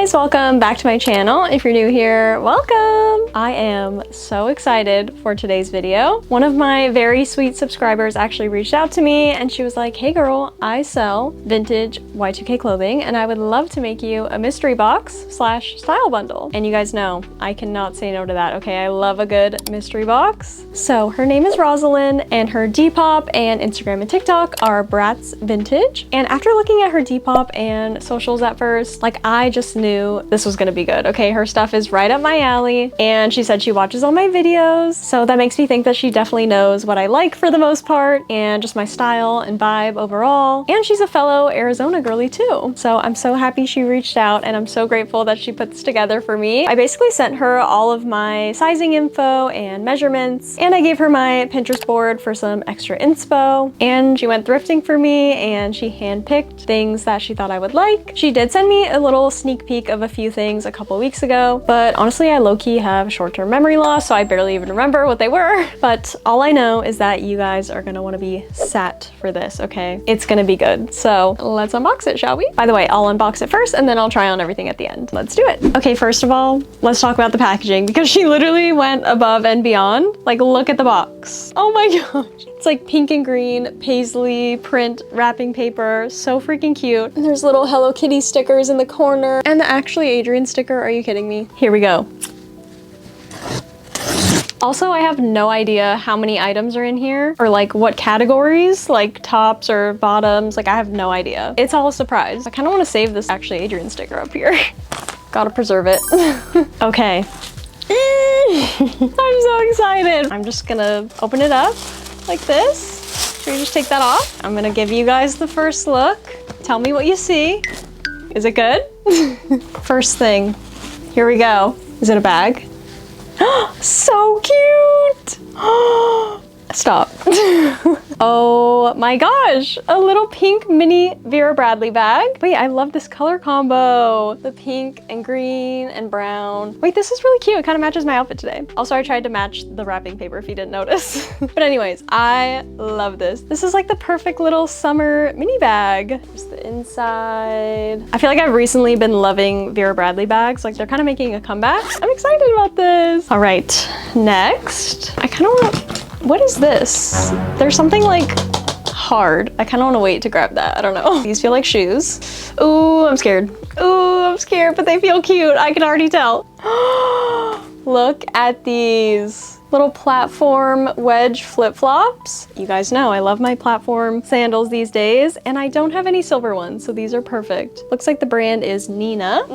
guys, welcome back to my channel. If you're new here, welcome. I am so excited for today's video. One of my very sweet subscribers actually reached out to me and she was like, hey girl, I sell vintage Y2K clothing and I would love to make you a mystery box / style bundle. And you guys know I cannot say no to that, okay? I love a good mystery box. So her name is Rozilyn and her Depop and Instagram and TikTok are Bratzvtg. And after looking at her Depop and socials at first, like I just knew this was gonna be good, okay? Her stuff is right up my alley and she said she watches all my videos. So that makes me think that she definitely knows what I like for the most part and just my style and vibe overall. And she's a fellow Arizona girly too. So I'm so happy she reached out and I'm so grateful that she put this together for me. I basically sent her all of my sizing info and measurements and I gave her my Pinterest board for some extra inspo. And she went thrifting for me and she handpicked things that she thought I would like. She did send me a little sneak peek of a few things a couple weeks ago, but honestly I low-key have short-term memory loss, so I barely even remember what they were. But all I know is that you guys are gonna want to be set for this, okay? It's gonna be good. So let's unbox it, shall we? By the way, I'll unbox it first and then I'll try on everything at the end. Let's do it. Okay, first of all, let's talk about the packaging because she literally went above and beyond. Like, look at the box. Oh my gosh. It's like pink and green paisley print wrapping paper. So freaking cute. And there's little Hello Kitty stickers in the corner and actually Adrienne sticker. Are you kidding me? Here we go. Also, I have no idea how many items are in here or like what categories, like tops or bottoms. Like I have no idea. It's all a surprise. I kind of want to save this actually Adrienne sticker up here. Gotta preserve it. Okay. I'm so excited. I'm just gonna open it up like this. Should we just take that off? I'm gonna give you guys the first look. Tell me what you see. Is it good? First thing, here we go. Is it a bag? So cute! Stop. Oh my gosh, a little pink mini Vera Bradley bag. Wait, I love this color combo. The pink and green and brown. Wait, this is really cute. It kind of matches my outfit today. Also, I tried to match the wrapping paper if you didn't notice. But anyways, I love this. This is like the perfect little summer mini bag. Here's the inside. I feel like I've recently been loving Vera Bradley bags. Like they're kind of making a comeback. I'm excited about this. All right, next. I kind of want what is this? There's something like hard. I kind of want to wait to grab that. I don't know. These feel like shoes. Ooh, I'm scared. Ooh, I'm scared, but they feel cute. I can already tell. Look at these little platform wedge flip-flops. You guys know I love my platform sandals these days, and I don't have any silver ones, so these are perfect. Looks like the brand is Nina.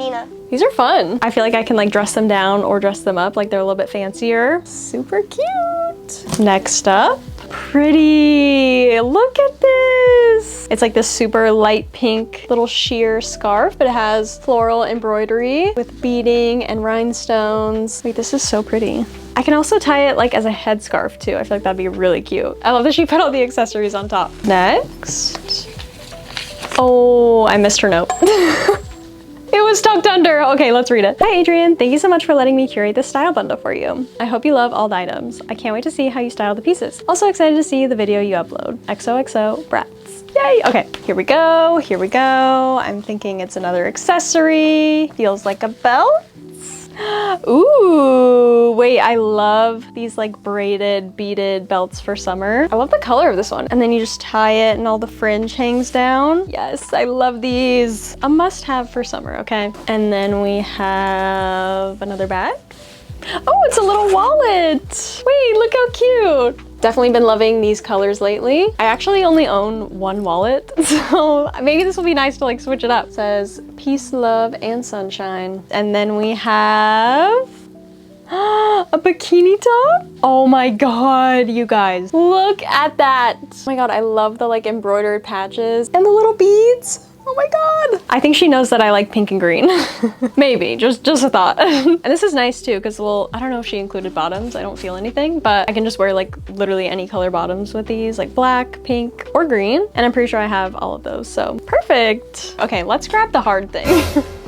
These are fun. I feel like I can like dress them down or dress them up, like they're a little bit fancier. Super cute. Next up, pretty. Look at this. It's like this super light pink little sheer scarf, but it has floral embroidery with beading and rhinestones. Wait, this is so pretty. I can also tie it like as a headscarf too. I feel like that'd be really cute. I love that she put all the accessories on top. Next. Oh, I missed her note. It was tucked under. Okay, let's read it. Hi Adrienne, thank you so much for letting me curate this style bundle for you. I hope you love all the items. I can't wait to see how you style the pieces. Also excited to see the video you upload. XOXO Bratz. Yay! Okay, here we go. Here we go. I'm thinking it's another accessory. Feels like a belt. Ooh, wait, I love these like braided, beaded belts for summer. I love the color of this one. And then you just tie it and all the fringe hangs down. Yes, I love these. A must-have for summer, okay? And then we have another bag. Oh, it's a little wallet. Wait, look how cute. Definitely been loving these colors lately. I actually only own one wallet, so maybe this will be nice to like switch it up. It says peace, love, and sunshine. And then we have a bikini top. Oh my god, you guys, look at that. Oh my god, I love the like embroidered patches and the little beads. Oh my god. I think she knows that I like pink and green. Maybe, just a thought. And this is nice too, because well, I don't know if she included bottoms. I don't feel anything, but I can just wear like literally any color bottoms with these, like black, pink, or green. And I'm pretty sure I have all of those, so perfect. Okay, let's grab the hard thing.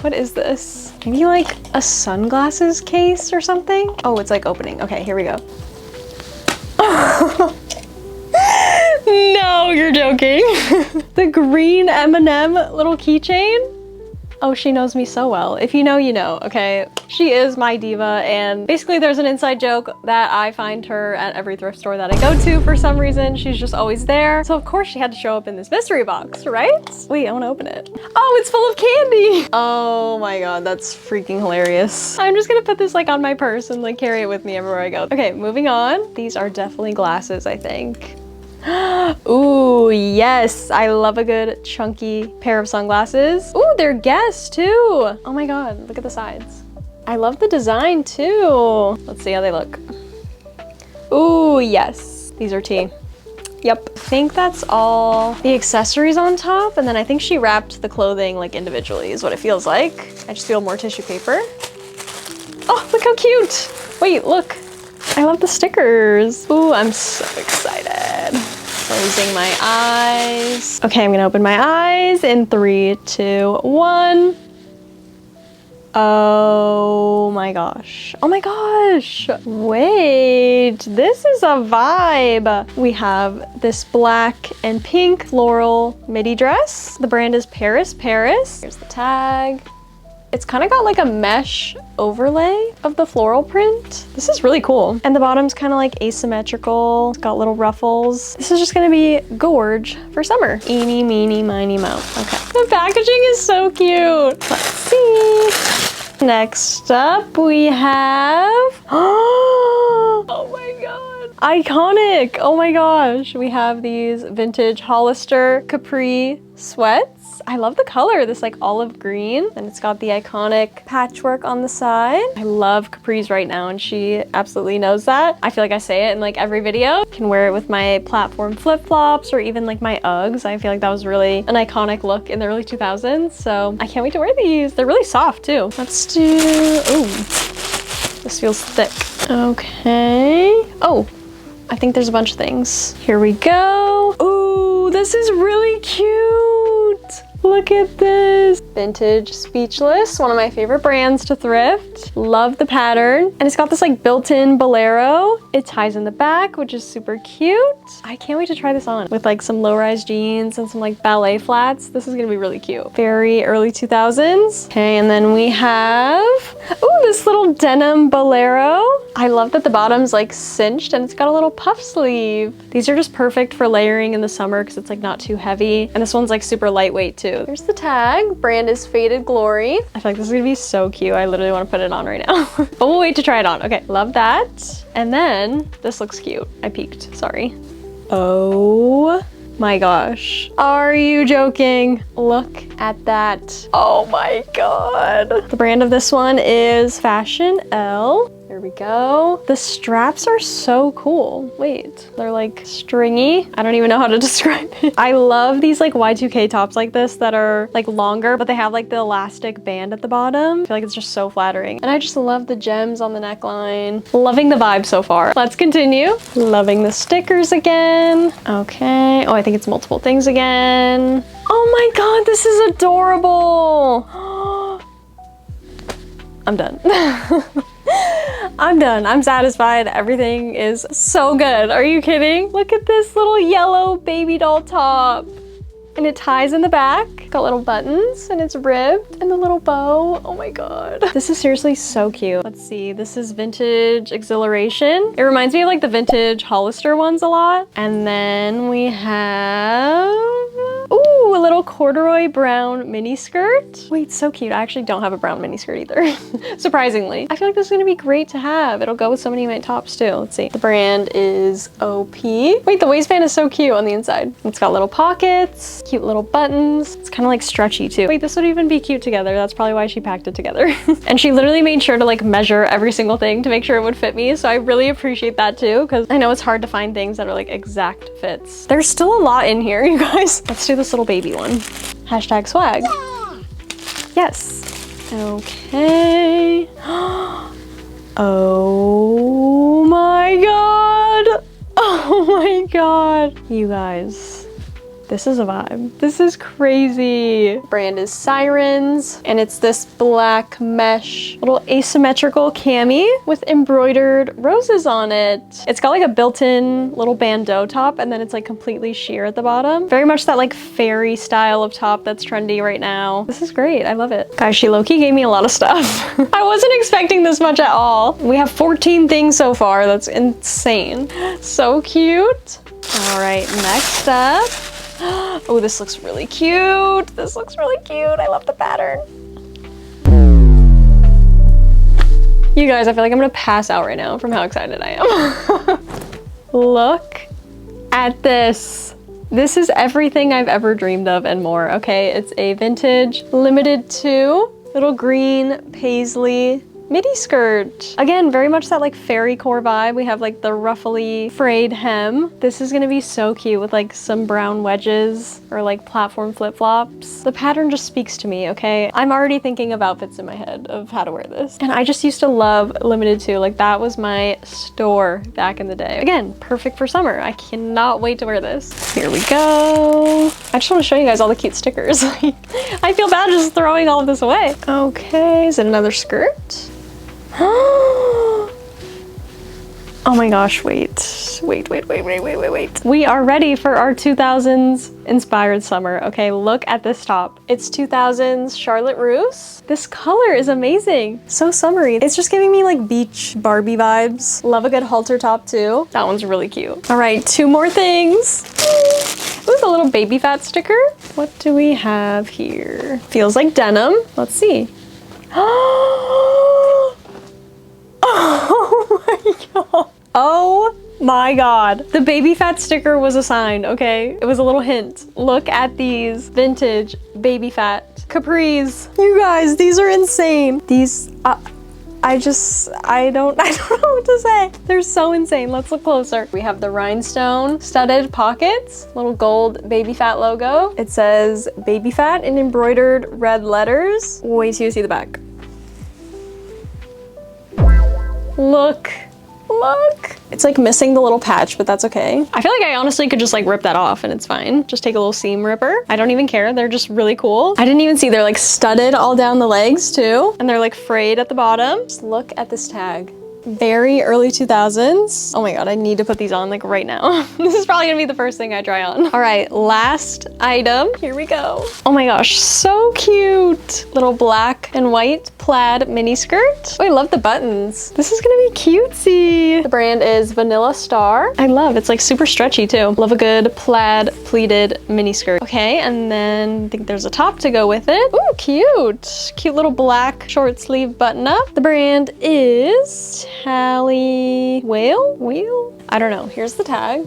What is this? Maybe like a sunglasses case or something? Oh, it's like opening. Okay, here we go. No, you're joking. The green M&M little keychain. Oh, she knows me so well. If you know, you know, okay? She is my diva, and basically there's an inside joke that I find her at every thrift store that I go to for some reason. She's just always there. So of course she had to show up in this mystery box, right? Wait, I wanna open it. Oh, it's full of candy. Oh my God, that's freaking hilarious. I'm just gonna put this like on my purse and like carry it with me everywhere I go. Okay, moving on. These are definitely glasses, I think. Ooh, yes. I love a good chunky pair of sunglasses. Ooh, they're Guess too. Oh my God, look at the sides. I love the design too. Let's see how they look. Ooh, yes. These are T. Yep. I think that's all the accessories on top. And then I think she wrapped the clothing like individually is what it feels like. I just feel more tissue paper. Oh, look how cute. Wait, look. I love the stickers. Ooh, I'm so excited. Closing my eyes. Okay, I'm gonna open my eyes in 3, 2, 1. Oh my gosh. Oh my gosh. Wait, this is a vibe. We have this black and pink floral midi dress. The brand is Paris Paris. Here's the tag. It's kind of got like a mesh overlay of the floral print. This is really cool. And the bottom's kind of like asymmetrical. It's got little ruffles. This is just gonna be gorge for summer. Eeny, meeny, miny, moe. Okay. The packaging is so cute. Let's see. Next up we have, oh my God. Iconic. Oh my gosh. We have these vintage Hollister capri sweats. I love the color, this like olive green, and it's got the iconic patchwork on the side. I love capris right now, and she absolutely knows that. I feel like I say it in like every video. I can wear it with my platform flip-flops or even like my Uggs. I feel like that was really an iconic look in the early 2000s, so I can't wait to wear these. They're really soft too. Let's do, ooh, this feels thick. Okay. Oh, I think there's a bunch of things. Here we go. Ooh, this is really cute. Look at this. Vintage Speechless, one of my favorite brands to thrift. Love the pattern. And it's got this like built-in bolero. It ties in the back, which is super cute. I can't wait to try this on with like some low-rise jeans and some like ballet flats. This is gonna be really cute. Very early 2000s. Okay, and then we have, ooh, this little denim bolero. I love that the bottom's like cinched and it's got a little puff sleeve. These are just perfect for layering in the summer because it's like not too heavy. And this one's like super lightweight too. Here's the tag. Brand is Faded Glory. I feel like this is gonna be so cute. I literally want to put it on right now. But we'll wait to try it on. Okay, love that. And then this looks cute. I peeked, sorry. Oh my gosh. Are you joking? Look at that. Oh my God. The brand of this one is Fashion L. There we go. The straps are so cool. Wait, they're like stringy. I don't even know how to describe it. I love these like Y2K tops like this that are like longer, but they have like the elastic band at the bottom. I feel like it's just so flattering. And I just love the gems on the neckline. Loving the vibe so far. Let's continue. Loving the stickers again. Okay. Oh, I think it's multiple things again. Oh my God, this is adorable. I'm done. I'm done. I'm satisfied. Everything is so good. Are you kidding? Look at this little yellow baby doll top. And it ties in the back. Got little buttons and it's ribbed and the little bow. Oh my God. This is seriously so cute. Let's see. This is Vintage Exhilaration. It reminds me of like the vintage Hollister ones a lot. And then we have, ooh, a little corduroy brown mini skirt. Wait, so cute. I actually don't have a brown mini skirt either. Surprisingly. I feel like this is gonna be great to have. It'll go with so many of my tops too. Let's see. The brand is OP. Wait, the waistband is so cute on the inside. It's got little pockets. Cute little buttons. It's kind of like stretchy too. Wait, this would even be cute together. That's probably why she packed it together. And she literally made sure to like measure every single thing to make sure it would fit me. So I really appreciate that too, because I know it's hard to find things that are like exact fits. There's still a lot in here, you guys. Let's do this little baby one. Hashtag swag. Yeah. Yes. Okay. Oh my God. Oh my God. You guys. This is a vibe. This is crazy. Brand is Sirens, and it's this black mesh little asymmetrical cami with embroidered roses on it. It's got like a built-in little bandeau top, and then it's like completely sheer at the bottom. Very much that like fairy style of top that's trendy right now. This is great. I love it. Guys, she low-key gave me a lot of stuff. I wasn't expecting this much at all. We have 14 things so far. That's insane. So cute. All right, next up. Oh, this looks really cute. This looks really cute. I love the pattern. You guys, I feel like I'm gonna pass out right now from how excited I am. Look at this. This is everything I've ever dreamed of and more, okay? It's a vintage limited to little green paisley midi skirt. Again, very much that like fairy core vibe. We have like the ruffly frayed hem. This is gonna be so cute with like some brown wedges or like platform flip-flops. The pattern just speaks to me, okay? I'm already thinking of outfits in my head of how to wear this. And I just used to love limited to, like that was my store back in the day. Again, perfect for summer. I cannot wait to wear this. Here we go. I just want to show you guys all the cute stickers. I feel bad just throwing all of this away. Okay, is it another skirt? Oh my gosh, wait. We are ready for our 2000s inspired summer, okay? Look at this top. It's 2000s Charlotte Russe. This color is amazing. So summery. It's just giving me like beach Barbie vibes. Love a good halter top too. That one's really cute. All right, 2 more things. Ooh, the little baby fat sticker. What do we have here? Feels like denim. Let's see. Oh my god. Oh my god. The baby fat sticker was a sign, okay? It was a little hint. Look at these vintage baby fat capris. You guys, these are insane. These, I don't know what to say. They're so insane. Let's look closer. We have the rhinestone studded pockets, little gold baby fat logo. It says baby fat in embroidered red letters. Wait till you see the back. Look. It's like missing the little patch, but that's okay. I feel like I honestly could just like rip that off and it's fine. Just take a little seam ripper. I don't even care. They're just really cool. I didn't even see they're like studded all down the legs too. And they're like frayed at the bottom. Just look at this tag. Very early 2000s. Oh my god, I need to put these on like right now. This is probably gonna be the first thing I try on. All right, last item. Here we go. Oh my gosh, so cute. Little black and white plaid mini skirt. Oh, I love the buttons. This is gonna be cutesy. The brand is Vanilla Star. I love, it's like super stretchy too. Love a good plaid pleated mini skirt. Okay, and then I think there's a top to go with it. Ooh, cute. Cute little black short sleeve button up. The brand is Tally Whale? I don't know. Here's the tag.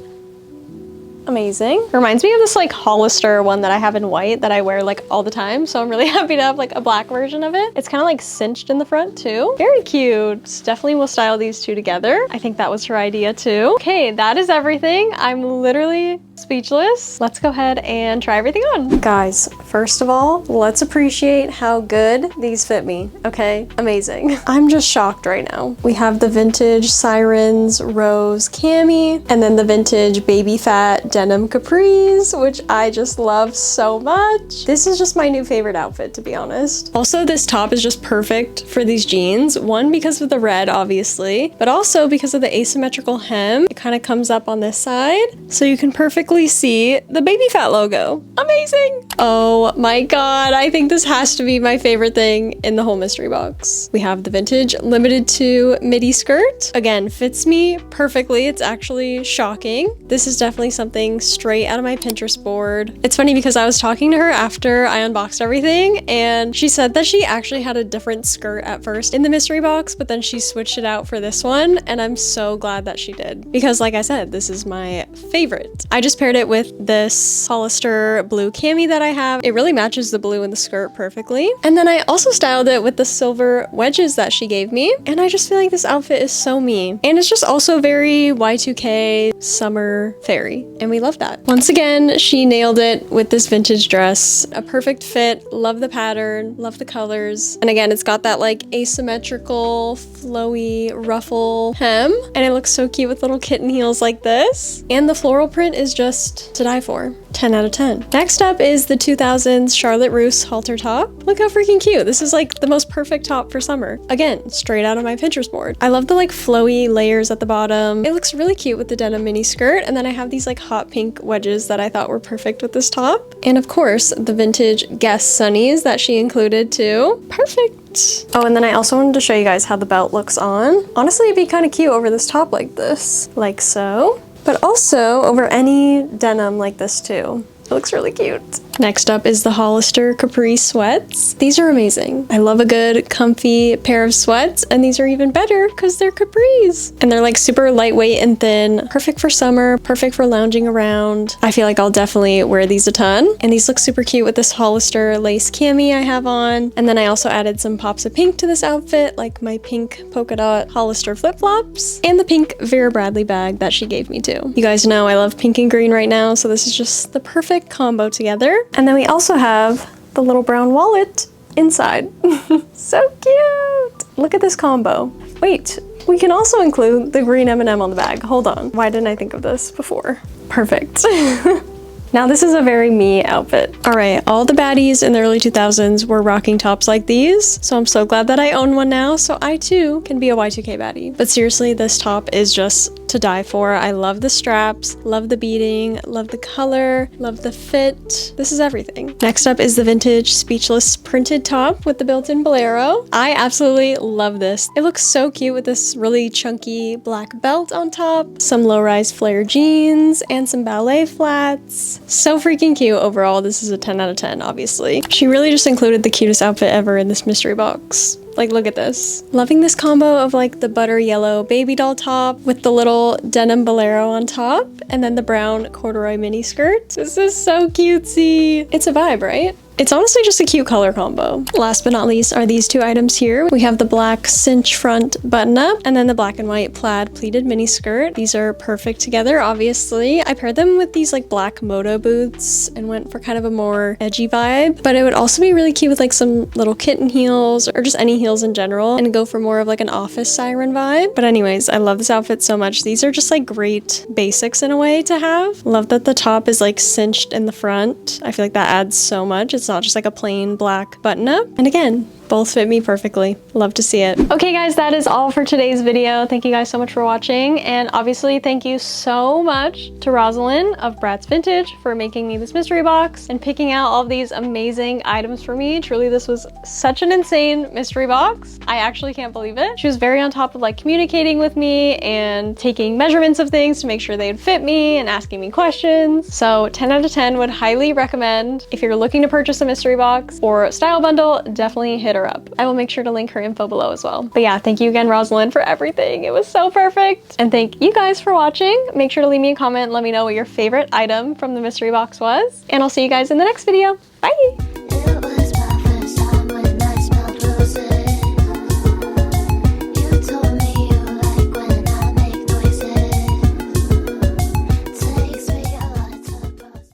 Amazing. Reminds me of this like Hollister one that I have in white that I wear like all the time. So I'm really happy to have like a black version of it. It's kind of like cinched in the front too. Very cute. Definitely will style these two together. I think that was her idea too. Okay, that is everything. I'm literally speechless. Let's go ahead and try everything on. Guys, first of all, let's appreciate how good these fit me, okay? Amazing. I'm just shocked right now. We have the vintage Sirens Rose cami, and then the vintage baby fat denim capris, which I just love so much. This is just my new favorite outfit, to be honest. Also, this top is just perfect for these jeans. One, because of the red, obviously, but also because of the asymmetrical hem. It kind of comes up on this side, so you can perfectly see the baby fat logo. Amazing. Oh my god, I think this has to be my favorite thing in the whole mystery box. We have the vintage limited to midi skirt. Again, fits me perfectly. It's actually shocking. This is definitely something straight out of my Pinterest board. It's funny because I was talking to her after I unboxed everything, and she said that she actually had a different skirt at first in the mystery box, but then she switched it out for this one, and I'm so glad that she did, because like I said, this is my favorite. I just paired it with this Hollister blue cami that I have. It really matches the blue in the skirt perfectly. And then I also styled it with the silver wedges that she gave me. And I just feel like this outfit is so me. And it's just also very Y2K summer fairy. And we love that. Once again, she nailed it with this vintage dress. A perfect fit. Love the pattern. Love the colors. And again, it's got that like asymmetrical flowy ruffle hem, and it looks so cute with little kitten heels like this. And the floral print is just to die for. 10 out of 10. Next up is the 2000s Charlotte Russe halter top. Look how freaking cute. This is like the most perfect top for summer. Again, straight out of my Pinterest board. I love the like flowy layers at the bottom. It looks really cute with the denim mini skirt, and then I have these like hot pink wedges that I thought were perfect with this top. And of course, the vintage Guess sunnies that she included too. Perfect. Oh, and then I also wanted to show you guys how the belt looks on. Honestly, it'd be kind of cute over this top like this, like so. But also over any denim like this too. It looks really cute. Next up is the Hollister Capri sweats. These are amazing. I love a good comfy pair of sweats, and these are even better because they're capris. And they're like super lightweight and thin, perfect for summer, perfect for lounging around. I feel like I'll definitely wear these a ton. And these look super cute with this Hollister lace cami I have on. And then I also added some pops of pink to this outfit, like my pink polka dot Hollister flip-flops and the pink Vera Bradley bag that she gave me too. You guys know I love pink and green right now, so this is just the perfect combo together. And then we also have the little brown wallet inside. So cute! Look at this combo. Wait, we can also include the green M&M on the bag. Hold on. Why didn't I think of this before? Perfect. Now this is a very me outfit. All right, all the baddies in the early 2000s were rocking tops like these, so I'm so glad that I own one now, so I too can be a Y2K baddie. But seriously, this top is just to die for. I love the straps, love the beading, love the color, love the fit. This is everything. Next up is the vintage Speechless printed top with the built-in bolero. I absolutely love this. It looks so cute with this really chunky black belt on top, some low-rise flare jeans, and some ballet flats. So freaking cute overall. This is a 10 out of 10, obviously. She really just included the cutest outfit ever in this mystery box. Like, look at this. Loving this combo of like the butter yellow baby doll top with the little denim bolero on top, and then the brown corduroy mini skirt. This is so cutesy. It's a vibe, right? It's honestly just a cute color combo. Last but not least are these two items here. We have the black cinch front button up and then the black and white plaid pleated mini skirt. These are perfect together, obviously. I paired them with these like black moto boots and went for kind of a more edgy vibe, but it would also be really cute with like some little kitten heels or just any heels in general and go for more of like an office siren vibe. But anyways, I love this outfit so much. These are just like great basics in a way to have. Love that the top is like cinched in the front. I feel like that adds so much. It's not just like a plain black button up. And again, both fit me perfectly. Love to see it. Okay guys, that is all for today's video. Thank you guys so much for watching. And obviously thank you so much to Rozilyn of Bratzvtg for making me this mystery box and picking out all of these amazing items for me. Truly, this was such an insane mystery box. I actually can't believe it. She was very on top of like communicating with me and taking measurements of things to make sure they'd fit me and asking me questions. So 10 out of 10 would highly recommend. If you're looking to purchase a mystery box or style bundle, definitely hit her up. I will make sure to link her info below as well. But yeah, thank you again, Rozilyn, for everything. It was so perfect. And thank you guys for watching. Make sure to leave me a comment. Let me know what your favorite item from the mystery box was. And I'll see you guys in the next video. Bye!